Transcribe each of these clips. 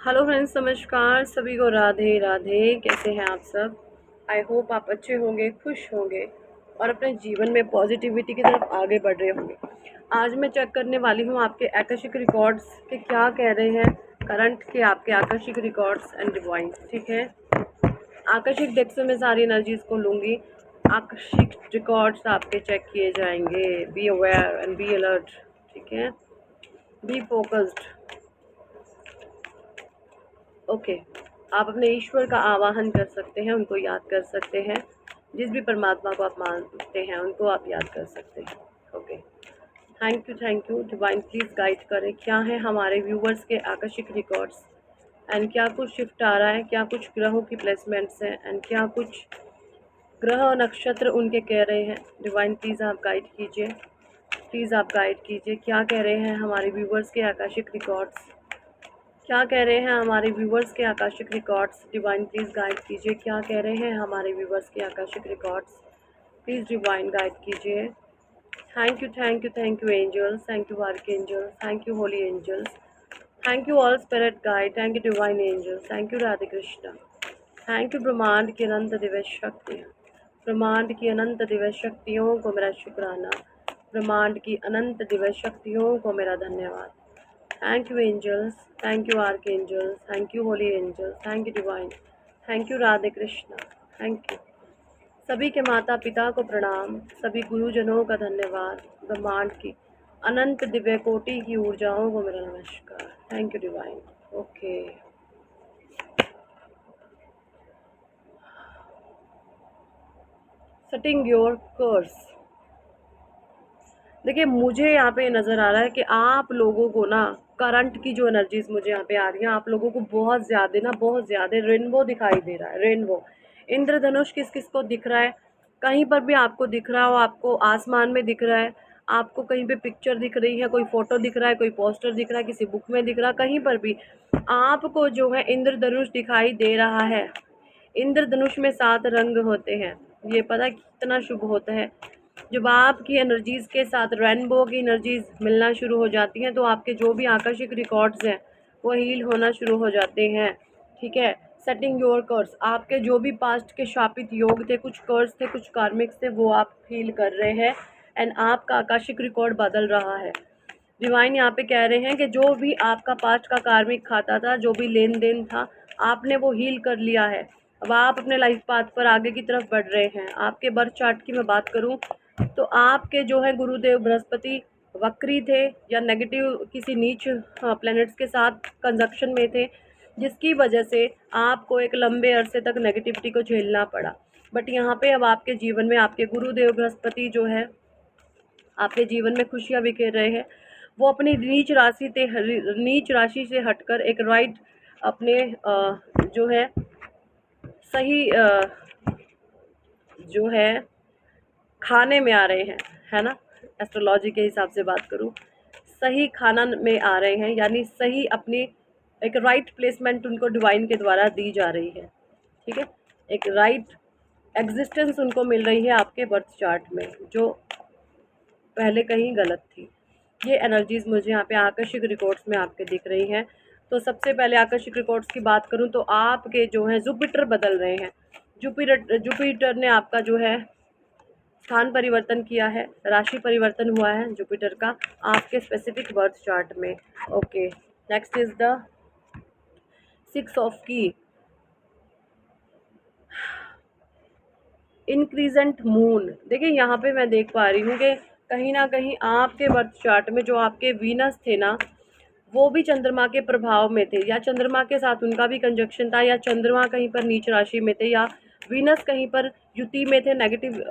Hello friends, नमस्कार सभी को। राधे राधे। कैसे हैं आप सब? आई होप आप अच्छे होंगे, खुश होंगे और अपने जीवन में पॉजिटिविटी की तरफ आगे बढ़ रहे होंगे। आज मैं चेक करने वाली हूँ आपके आकर्षक रिकॉर्ड्स के क्या कह रहे हैं, करंट के आपके आकर्षक रिकॉर्ड्स एंड डिवाइन। ठीक है, आकर्षक डेक से मैं सारी एनर्जीज को लूँगी। आकर्षक रिकॉर्ड्स आपके चेक किए जाएंगे। Be aware and be alert. ठीक है, बी फोकस्ड। ओके, आप अपने ईश्वर का आवाहन कर सकते हैं, उनको याद कर सकते हैं। जिस भी परमात्मा को आप मानते हैं उनको आप याद कर सकते हैं। Okay, thank you divine. Please guide करें क्या है हमारे व्यूवर्स के आकर्षक रिकॉर्ड्स एंड क्या कुछ शिफ्ट आ रहा है, क्या कुछ ग्रहों की प्लेसमेंट्स हैं एंड क्या कुछ ग्रह और नक्षत्र उनके कह रहे हैं। डिवाइन प्लीज़ आप गाइड कीजिए, प्लीज़ आप गाइड कीजिए क्या कह रहे हैं हमारे व्यूवर्स के आकर्षक रिकॉर्ड्स, क्या कह रहे हैं हमारे व्यूवर्स के Akashic records. Divine please guide कीजिए क्या कह रहे हैं हमारे व्यूवर्स के Akashic records. Please divine guide कीजिए। Thank you angels, thank you archangels, thank you holy angels, thank you all spirit guide, thank you divine angels, thank you Radhe Krishna, thank you ब्रह्मांड की अनंत दिव्य शक्तियाँ। ब्रह्मांड की अनंत दिव्य शक्तियों को मेरा शुक्राना, ब्रह्मांड की अनंत दिव्य शक्तियों को मेरा धन्यवाद। Thank you angels, thank you archangels, thank you holy angels, thank you divine, thank you Radhe Krishna, thank you. सभी के माता पिता को प्रणाम, सभी गुरुजनों का धन्यवाद, ब्रह्मांड की अनंत दिव्य कोटि की ऊर्जाओं को मेरा नमस्कार। Thank you divine. Okay, setting your course. देखिए, मुझे यहाँ पे नज़र आ रहा है कि आप लोगों को ना करंट की जो एनर्जीज मुझे यहाँ पे आ रही हैं, आप लोगों को बहुत ज़्यादा रेनबो दिखाई दे रहा है। रेनबो, इंद्रधनुष किस किस को दिख रहा है? कहीं पर भी आपको दिख रहा हो, आपको आसमान में दिख रहा है, आपको कहीं पे पिक्चर दिख रही है, कोई फोटो दिख रहा है, कोई पोस्टर दिख रहा है, किसी बुक में दिख रहा है, कहीं पर भी आपको जो है इंद्रधनुष दिखाई दे रहा है। इंद्रधनुष में 7 रंग होते हैं, ये पता कितना शुभ होता है। जब आपकी एनर्जीज़ के साथ रेनबो की एनर्जीज़ मिलना शुरू हो जाती हैं तो आपके जो भी आकर्षक रिकॉर्ड्स हैं वो हील होना शुरू हो जाते हैं। ठीक है, सेटिंग योर कर्स, आपके जो भी पास्ट के शापित योग थे, कुछ कर्स थे, कुछ कार्मिक्स थे, वो आप हील कर रहे हैं एंड आपका आकाशिक रिकॉर्ड बदल रहा है। डिवाइन यहाँ पे कह रहे हैं कि जो भी आपका पास्ट का कार्मिक खाता था, जो भी लेन देन था, आपने वो हील कर लिया है। अब आप अपने लाइफ पाथ पर आगे की तरफ बढ़ रहे हैं। आपके बर्थ चार्ट की मैं बात करूं तो आपके जो है गुरुदेव बृहस्पति वक्री थे या नेगेटिव किसी नीच प्लैनेट्स के साथ कंजक्शन में थे, जिसकी वजह से आपको एक लंबे अरसे तक नेगेटिविटी को झेलना पड़ा। बट यहाँ पे अब आपके जीवन में आपके गुरुदेव बृहस्पति जो है आपके जीवन में खुशियाँ बिखेर रहे हैं। वो अपनी नीच राशि से हटकर एक राइट अपने जो है सही जो है खाने में आ रहे हैं, है ना। एस्ट्रोलॉजी के हिसाब से बात करूं, सही खाना में आ रहे हैं, यानी सही अपनी एक राइट प्लेसमेंट उनको डिवाइन के द्वारा दी जा रही है। ठीक है, एक राइट एग्जिस्टेंस उनको मिल रही है आपके बर्थ चार्ट में, जो पहले कहीं गलत थी। ये एनर्जीज़ मुझे यहाँ पे आकर्षक रिकॉर्ड्स में आपके दिख रही हैं। तो सबसे पहले आकर्षक रिकॉर्ड्स की बात करूँ तो आपके जो है जुपिटर बदल रहे हैं। जुपिटर ने आपका जो है स्थान परिवर्तन किया है, राशि परिवर्तन हुआ है जुपिटर का आपके स्पेसिफिक बर्थ चार्ट में। Okay, next is the 6 of की, इंक्रीजेंट मून। देखिए, यहाँ पे मैं देख पा रही हूँ कि कहीं ना कहीं आपके बर्थ चार्ट में जो आपके वीनस थे ना, वो भी चंद्रमा के प्रभाव में थे, या चंद्रमा के साथ उनका भी कंजक्शन था, या चंद्रमा कहीं पर नीच राशि में थे, या वीनस कहीं पर युति में थे नेगेटिव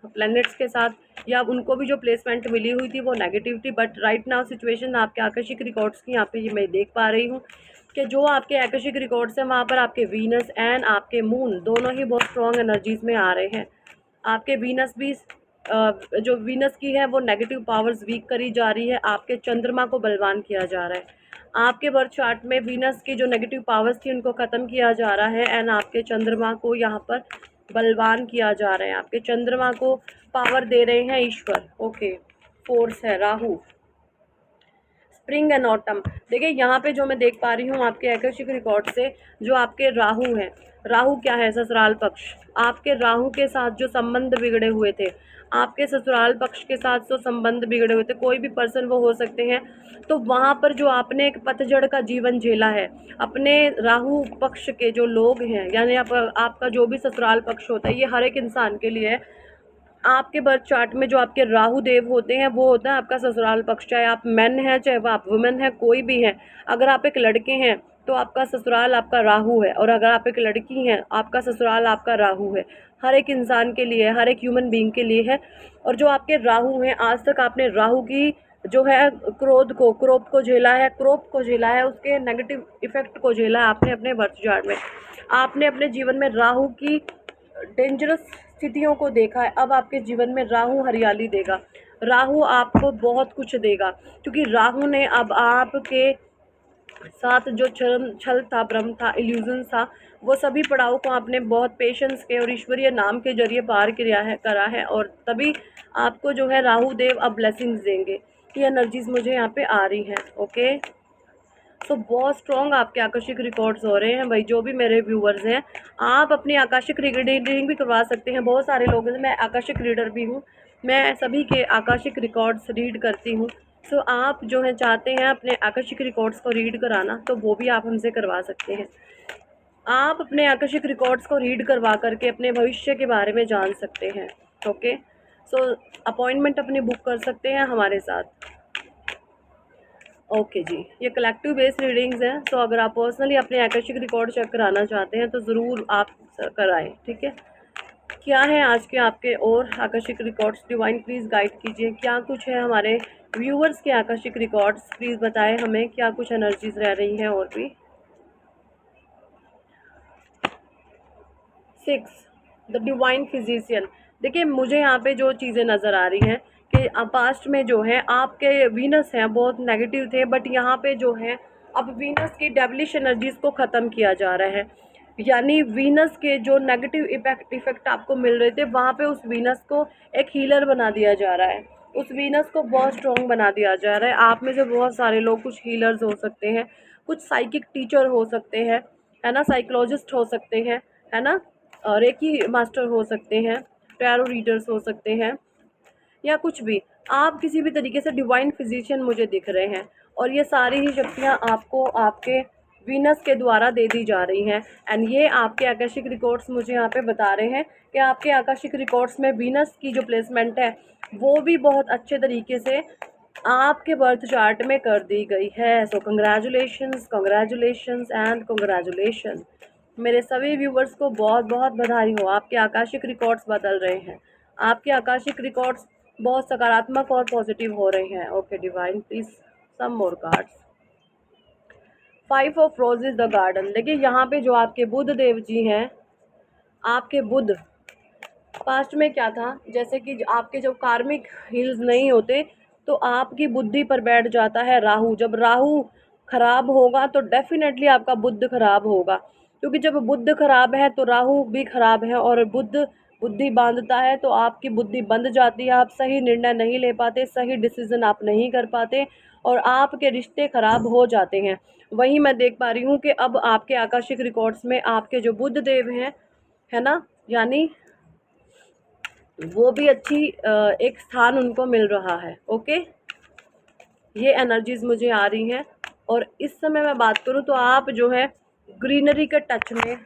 प्लैनेट्स के साथ, या उनको भी जो प्लेसमेंट मिली हुई थी वो नेगेटिव थी। बट राइट नाउ सिचुएशन आपके आकर्षक रिकॉर्ड्स की यहाँ पे ये मैं देख पा रही हूँ कि जो आपके आकर्षक रिकॉर्ड्स हैं वहाँ पर आपके वीनस एंड आपके मून दोनों ही बहुत स्ट्रॉन्ग एनर्जीज में आ रहे हैं। आपके वीनस भी जो वीनस की है वो नेगेटिव पावर्स वीक करी जा रही है, आपके चंद्रमा को बलवान किया जा रहा है। आपके बर्थ चार्ट में वीनस की जो नेगेटिव पावर्स थी उनको ख़त्म किया जा रहा है एंड आपके चंद्रमा को यहाँ पर बलवान किया जा रहा है। आपके चंद्रमा को पावर दे रहे हैं ईश्वर। ओके, फोर्स है राहु। Spring and autumn. देखिए यहाँ पे जो मैं देख पा रही हूँ आपके आकर्षक रिकॉर्ड से, जो आपके राहु हैं, राहु क्या है, ससुराल पक्ष। आपके राहु के साथ जो संबंध बिगड़े हुए थे, आपके ससुराल पक्ष के साथ जो संबंध बिगड़े हुए थे, कोई भी पर्सन वो हो सकते हैं, तो वहाँ पर जो आपने एक पतझड़ का जीवन झेला है अपने राहु पक्ष के जो लोग हैं, यानी आपका जो भी ससुराल पक्ष होता है, ये हर एक इंसान के लिए है। आपके बर्थ चार्ट में जो आपके राहु देव होते हैं वो होता है आपका ससुराल पक्ष, चाहे आप मैन हैं चाहे वो आप वुमेन हैं, कोई भी हैं। अगर आप एक लड़के हैं तो आपका ससुराल आपका राहु है, और अगर आप एक लड़की हैं आपका ससुराल आपका राहु है। हर एक इंसान के लिए, हर एक ह्यूमन बीइंग के लिए है। और जो आपके राहु हैं, आज तक आपने राहु की जो है क्रोध को झेला है, क्रोध को झेला है, उसके नेगेटिव इफेक्ट को झेला है आपने अपने बर्थ चार्ट में। आपने अपने जीवन में राहु की डेंजरस स्थितियों को देखा है। अब आपके जीवन में राहु हरियाली देगा, राहु आपको बहुत कुछ देगा, क्योंकि राहु ने अब आपके साथ जो छल था, भ्रम था, इल्यूजन था, वो सभी पड़ाव को आपने बहुत पेशेंस के और ईश्वरीय नाम के जरिए पार किया है, करा है, और तभी आपको जो है राहु देव अब ब्लेसिंग्स देंगे। ये एनर्जीज मुझे यहाँ पे आ रही हैं। ओके, सो बहुत स्ट्रॉन्ग आपके आकर्षक रिकॉर्ड्स हो रहे हैं भाई। जो भी मेरे व्यूवर्स हैं, आप अपनी आकर्षक रीडिंग भी करवा सकते हैं। बहुत सारे लोग हैं, मैं आकर्षक रीडर भी हूँ, मैं सभी के आकर्षक रिकॉर्ड्स रीड करती हूँ। सो आप जो है चाहते हैं अपने आकर्षक रिकॉर्ड्स को रीड कराना, तो वो भी आप हमसे करवा सकते हैं। आप अपने आकर्षक रिकॉर्ड्स को रीड करवा करके अपने भविष्य के बारे में जान सकते हैं। ओके, सो अपॉइंटमेंट अपनी बुक कर सकते हैं हमारे साथ। ओके जी, ये कलेक्टिव बेस्ड रीडिंग्स हैं। सो अगर आप पर्सनली अपने आकर्षक रिकॉर्ड चेक कराना चाहते हैं तो ज़रूर आप कराएं, ठीक है। क्या है आज के आपके और आकर्षक रिकॉर्ड्स, डिवाइन प्लीज़ गाइड कीजिए, क्या कुछ है हमारे व्यूअर्स के आकर्षक रिकॉर्ड्स, प्लीज़ बताएं हमें क्या कुछ एनर्जीज रह रही हैं। और भी 6 द डिवाइन फिजिशियन। देखिए मुझे यहाँ पे जो चीज़ें नज़र आ रही हैं कि पास्ट में जो है आपके वीनस हैं बहुत नेगेटिव थे, बट यहाँ पे जो है अब वीनस की डेविलिश एनर्जीज को ख़त्म किया जा रहा है। यानी वीनस के जो नेगेटिव इफेक्ट आपको मिल रहे थे, वहाँ पे उस वीनस को एक हीलर बना दिया जा रहा है, उस वीनस को बहुत स्ट्रॉन्ग बना दिया जा रहा है। आप में से बहुत सारे लोग कुछ हीलर्स हो सकते हैं, कुछ साइकिक टीचर हो सकते हैं, है ना, साइकोलॉजिस्ट हो सकते हैं, है ना, रेकी मास्टर हो सकते हैं, टैरो रीडर्स हो सकते हैं, या कुछ भी। आप किसी भी तरीके से डिवाइन फिजिशियन मुझे दिख रहे हैं, और ये सारी ही शक्तियाँ आपको आपके वीनस के द्वारा दे दी जा रही हैं। एंड ये आपके आकर्षक रिकॉर्ड्स मुझे यहाँ पे बता रहे हैं कि आपके आकर्षक रिकॉर्ड्स में वीनस की जो प्लेसमेंट है वो भी बहुत अच्छे तरीके से आपके बर्थ चार्ट में कर दी गई है। सो कंग्रेचुलेशंस, कंग्रेचुलेशंस एंड कंग्रेचुलेशन। मेरे सभी व्यूवर्स को बहुत बहुत बधाई हो, आपके आकाशिक रिकॉर्ड्स बदल रहे हैं, आपके आकाशिक रिकॉर्ड्स बहुत सकारात्मक और पॉजिटिव हो रहे हैं। Okay divine please some more cards. 5 of roses the garden. देखिए यहाँ पे जो आपके बुध देव जी हैं, आपके बुध पास्ट में क्या था, जैसे कि आपके जो कार्मिक हील्स नहीं होते तो आपकी बुद्धि पर बैठ जाता है राहु। जब राहु खराब होगा तो डेफिनेटली आपका बुद्ध खराब होगा, क्योंकि जब बुद्ध खराब है तो राहु भी खराब है, और बुद्ध बुद्धि बांधता है तो आपकी बुद्धि बंध जाती है, आप सही निर्णय नहीं ले पाते, सही डिसीजन आप नहीं कर पाते, और आपके रिश्ते खराब हो जाते हैं। वहीं मैं देख पा रही हूँ कि अब आपके आकाशिक रिकॉर्ड्स में आपके जो बुध देव हैं, है ना, यानी वो भी अच्छी एक स्थान उनको मिल रहा है। ओके, ये एनर्जीज मुझे आ रही हैं। और इस समय मैं बात करूँ तो आप जो है ग्रीनरी के टच में,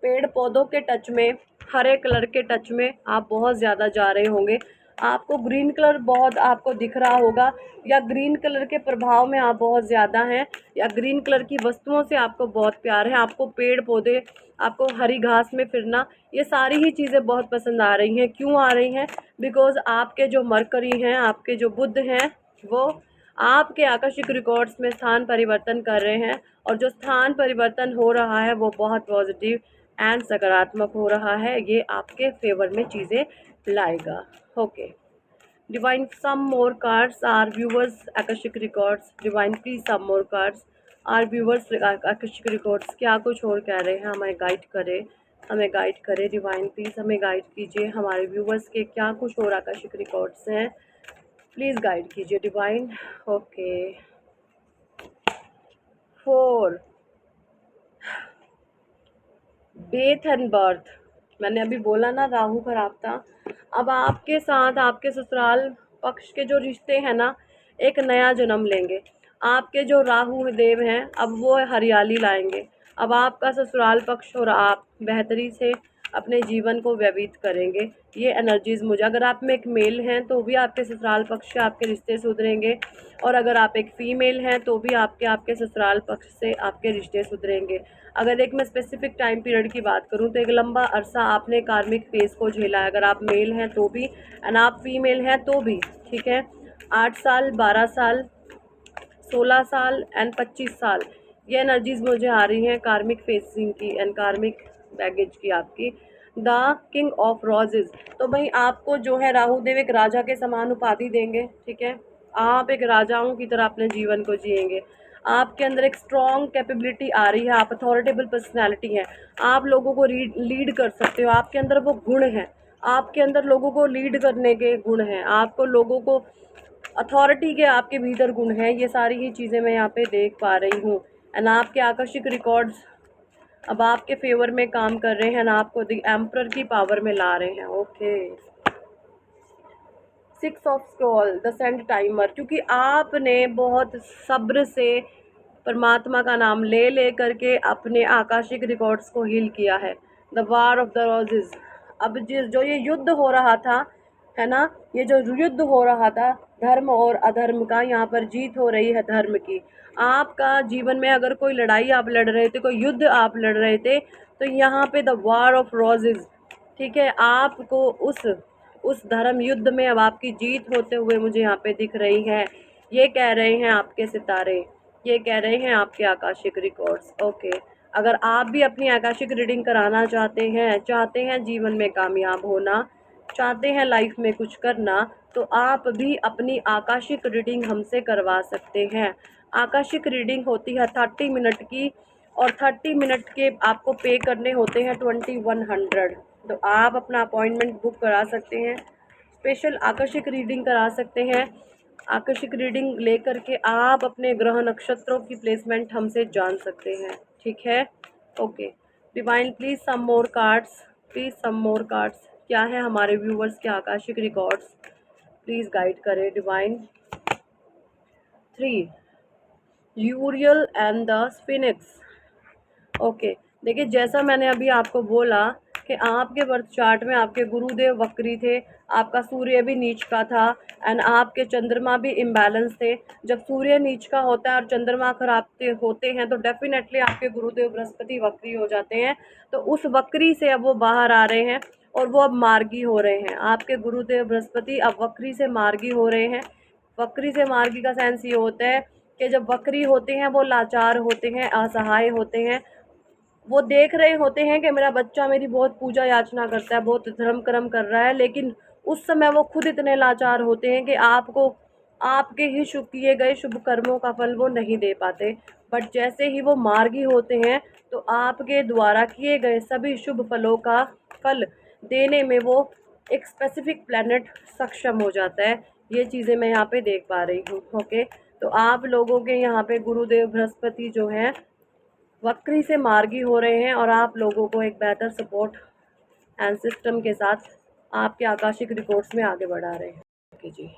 पेड़ पौधों के टच में, हरे कलर के टच में आप बहुत ज़्यादा जा रहे होंगे। आपको ग्रीन कलर बहुत आपको दिख रहा होगा, या ग्रीन कलर के प्रभाव में आप बहुत ज़्यादा हैं, या ग्रीन कलर की वस्तुओं से आपको बहुत प्यार है। आपको पेड़ पौधे, आपको हरी घास में फिरना, ये सारी ही चीज़ें बहुत पसंद आ रही हैं। क्यों आ रही हैं? बिकॉज़ आपके जो मरकरी हैं, आपके जो बुध हैं, वो आपके आकर्षक रिकॉर्ड्स में स्थान परिवर्तन कर रहे हैं, और जो स्थान परिवर्तन हो रहा है वो बहुत पॉजिटिव एंड सकारात्मक हो रहा है। ये आपके फेवर में चीज़ें लाएगा। Okay divine some more cards our viewers आकर्षक records. Divine please some more cards our viewers आकर्षक रिकॉर्ड्स। क्या कुछ और कह रहे हैं, हमें गाइड करें, हमें गाइड करें। डिवाइन प्लीज़ हमें गाइड कीजिए, हमारे व्यूवर्स के क्या कुछ और आकर्षक रिकॉर्ड्स हैं, प्लीज़ गाइड कीजिए divine. Okay 4 death and birth. मैंने अभी बोला ना राहु खराब था। अब आपके साथ आपके ससुराल पक्ष के जो रिश्ते हैं ना, एक नया जन्म लेंगे। आपके जो राहु देव हैं अब वो हरियाली लाएंगे। अब आपका ससुराल पक्ष और आप बेहतरी से अपने जीवन को व्यतीत करेंगे। ये एनर्जीज मुझे, अगर आप में एक मेल हैं तो भी आपके ससुराल पक्ष से आपके रिश्ते सुधरेंगे, और अगर आप एक फीमेल हैं तो भी आपके आपके ससुराल पक्ष से आपके रिश्ते सुधरेंगे। अगर एक मैं स्पेसिफिक टाइम पीरियड की बात करूं तो एक लंबा अरसा आपने कार्मिक फेज को झेला है, अगर आप मेल हैं तो भी एंड आप फीमेल हैं तो भी, ठीक है। 8 साल, 12 साल, 16 साल एंड 25 साल, ये एनर्जीज मुझे आ रही हैं कार्मिक फेसिंग की एंड कार्मिक बैगेज की आपकी। द किंग ऑफ रोजेज, तो भाई आपको जो है राहु देव एक राजा के समान उपाधि देंगे, ठीक है। आप एक राजाओं की तरह अपने जीवन को जिएंगे। आपके अंदर एक स्ट्रॉन्ग कैपेबिलिटी आ रही है, आप अथॉरिटेबल पर्सनैलिटी हैं, आप लोगों को लीड कर सकते हो, आपके अंदर वो गुण हैं, आपके अंदर लोगों को लीड करने के गुण हैं, आपको लोगों को अथॉरिटी के आपके भीतर गुण हैं। ये सारी ही चीज़ें मैं यहाँ पे देख पा रही हूँ। एंड आपके आकर्षक रिकॉर्ड्स अब आपके फेवर में काम कर रहे हैं ना, आपको द एम्परर की पावर में ला रहे हैं। Okay, 6 of scroll, the send timer, क्योंकि आपने बहुत सब्र से परमात्मा का नाम ले ले करके अपने आकाशिक रिकॉर्ड्स को हील किया है। The war of the roses, अब जो ये युद्ध हो रहा था है ना, ये जो युद्ध हो रहा था धर्म और अधर्म का, यहाँ पर जीत हो रही है धर्म की। आपका जीवन में अगर कोई लड़ाई आप लड़ रहे थे, कोई युद्ध आप लड़ रहे थे, तो यहाँ पे द वार ऑफ रोजेज, ठीक है, आपको उस धर्म युद्ध में अब आपकी जीत होते हुए मुझे यहाँ पे दिख रही है। ये कह रहे हैं आपके सितारे, ये कह रहे हैं आपके आकाशिक रिकॉर्ड्स। ओके, अगर आप भी अपनी आकाशिक रीडिंग कराना चाहते हैं जीवन में कामयाब होना, चाहते हैं लाइफ में कुछ करना, तो आप भी अपनी आकाशिक रीडिंग हमसे करवा सकते हैं। आकाशिक रीडिंग होती है 30 मिनट की, और 30 मिनट के आपको पे करने होते हैं 2100। तो आप अपना अपॉइंटमेंट बुक करा सकते हैं, स्पेशल आकर्षक रीडिंग करा सकते हैं। आकर्षक रीडिंग लेकर के आप अपने ग्रह नक्षत्रों की प्लेसमेंट हमसे जान सकते हैं, ठीक है। Okay divine, please some more cards, please some more cards. क्या है हमारे व्यूवर्स के आकाशिक रिकॉर्ड्स, प्लीज़ गाइड करें divine. 3 Uriel and the sphinx. Okay, देखिए जैसा मैंने अभी आपको बोला कि आपके बर्थ चार्ट में आपके गुरुदेव वक्री थे, आपका सूर्य भी नीच का था एंड आपके चंद्रमा भी इम्बैलेंस थे। जब सूर्य नीच का होता है और चंद्रमा खराब होते हैं तो डेफिनेटली आपके गुरुदेव बृहस्पति वक्री हो जाते हैं। तो उस वक्री से अब वो बाहर आ रहे हैं और वो अब मार्गी हो रहे हैं। आपके गुरुदेव बृहस्पति अब वक्री से मार्गी हो रहे हैं। वक्री से मार्गी का सेंस ये होता है कि जब वक्री होते हैं वो लाचार होते हैं, असहाय होते हैं, वो देख रहे होते हैं कि मेरा बच्चा मेरी बहुत पूजा याचना करता है, बहुत धर्म कर्म कर रहा है, लेकिन उस समय वो खुद इतने लाचार होते हैं कि आपको आपके ही शुभ किए गए शुभ कर्मों का फल वो नहीं दे पाते। बट जैसे ही वो मार्गी होते हैं तो आपके द्वारा किए गए सभी शुभ फलों का फल देने में वो एक स्पेसिफिक प्लैनेट सक्षम हो जाता है। ये चीज़ें मैं यहाँ पे देख पा रही हूँ। ओके, तो आप लोगों के यहाँ पे गुरुदेव बृहस्पति जो हैं वक्री से मार्गी हो रहे हैं और आप लोगों को एक बेहतर सपोर्ट एंड सिस्टम के साथ आपके आकाशिक रिकॉर्ड्स में आगे बढ़ा रहे हैं। ओके जी,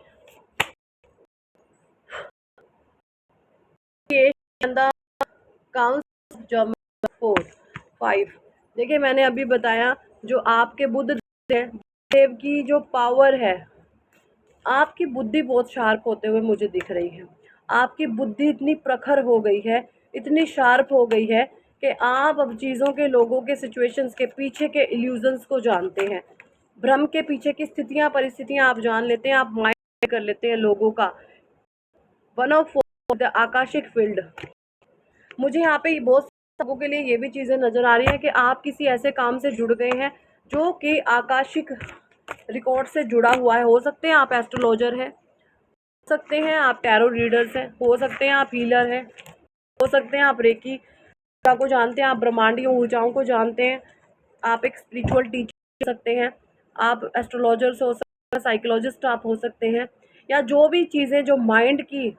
काउंट 4 5। देखिए मैंने अभी बताया जो आपके बुध देव की जो पावर है, आपकी बुद्धि बहुत शार्प होते हुए मुझे दिख रही है। आपकी बुद्धि इतनी प्रखर हो गई है, इतनी शार्प हो गई है कि आप अब चीज़ों के, लोगों के, सिचुएशंस के पीछे के इल्यूजन्स को जानते हैं। भ्रम के पीछे की स्थितियां, परिस्थितियां आप जान लेते हैं, आप माइंड कर लेते हैं लोगों का। 1 ऑफ 4 द आकाशिक फील्ड। मुझे यहाँ पे बहुत लोगों के लिए ये भी चीज़ें नज़र आ रही है कि आप किसी ऐसे काम से जुड़ गए हैं जो कि आकाशिक रिकॉर्ड से जुड़ा हुआ है। हो सकते हैं आप एस्ट्रोलॉजर हैं, हो सकते हैं आप टैरो रीडर्स हैं, हो सकते हैं आप हीलर हैं, हो सकते हैं आप रेकी को जानते हैं, आप ब्रह्मांडीय ऊर्जाओं को जानते हैं, आप एक स्पिरिचुअल टीचर हो सकते हैं, आप एस्ट्रोलॉजर्स हो सकते हैं, साइकोलॉजिस्ट आप हो सकते हैं, या जो भी चीज़ें जो माइंड की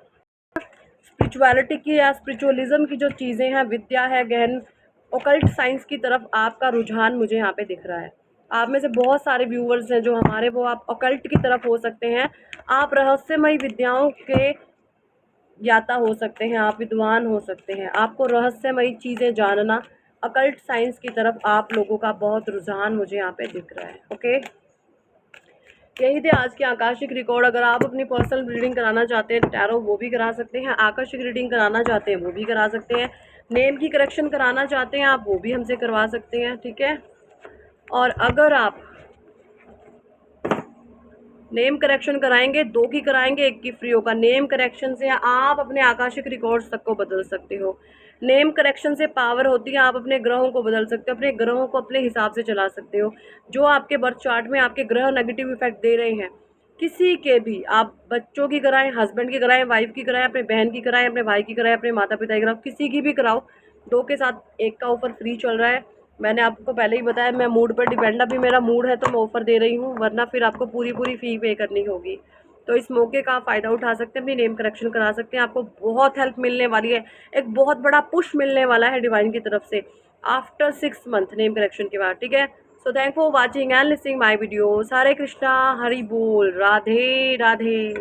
स्पिरिचुअलिटी की या स्पिरिचुअलिज्म की जो चीज़ें हैं, विद्या है, गहन ओकल्ट साइंस की तरफ आपका रुझान मुझे यहाँ पे दिख रहा है। आप में से बहुत सारे व्यूवर्स हैं जो हमारे, वो आप ओकल्ट की तरफ हो सकते हैं, आप रहस्यमयी विद्याओं के ज्ञाता हो सकते हैं, आप विद्वान हो सकते हैं, आपको रहस्यमयी चीज़ें जानना, अकल्ट साइंस की तरफ आप लोगों का बहुत रुझान मुझे यहाँ पे दिख रहा है। ओके, यही थे आज के आकाशिक रिकॉर्ड। अगर आप अपनी पर्सनल रीडिंग कराना चाहते हैं टैरो, वो भी करा सकते हैं। आकाशिक रीडिंग कराना चाहते हैं, वो भी करा सकते हैं। नेम की करेक्शन कराना चाहते हैं आप, वो भी हमसे करवा सकते हैं, ठीक है। और अगर आप नेम करेक्शन कराएंगे, 2 की कराएंगे, 1 की फ्री होगा। नेम करेक्शन से आप अपने आकाशिक रिकॉर्ड्स तक को बदल सकते हो। नेम करेक्शन से पावर होती है, आप अपने ग्रहों को बदल सकते हो, अपने ग्रहों को अपने हिसाब से चला सकते हो। जो आपके बर्थ चार्ट में आपके ग्रह नेगेटिव इफेक्ट दे रहे हैं, किसी के भी, आप बच्चों की कराएं, हस्बैंड की कराएं, वाइफ की कराएं, अपने बहन की कराएं, अपने भाई की कराएं, अपने माता पिता की कराओ, किसी की भी कराओ, 2 के साथ 1 का ऑफर फ्री चल रहा है। मैंने आपको पहले ही बताया, मैं मूड पर डिपेंड, अभी मेरा मूड है तो मैं ऑफ़र दे रही हूँ, वरना फिर आपको पूरी फ़ी पे करनी होगी। तो इस मौके का आप फ़ायदा उठा सकते हैं, अपनी नेम करेक्शन करा सकते हैं, आपको बहुत हेल्प मिलने वाली है, एक बहुत बड़ा पुश मिलने वाला है डिवाइन की तरफ से आफ्टर 6 मंथ नेम करेक्शन के बाद, ठीक है। So thank for watching and listening my videos. Hare Krishna, Hari बोल, राधे राधे।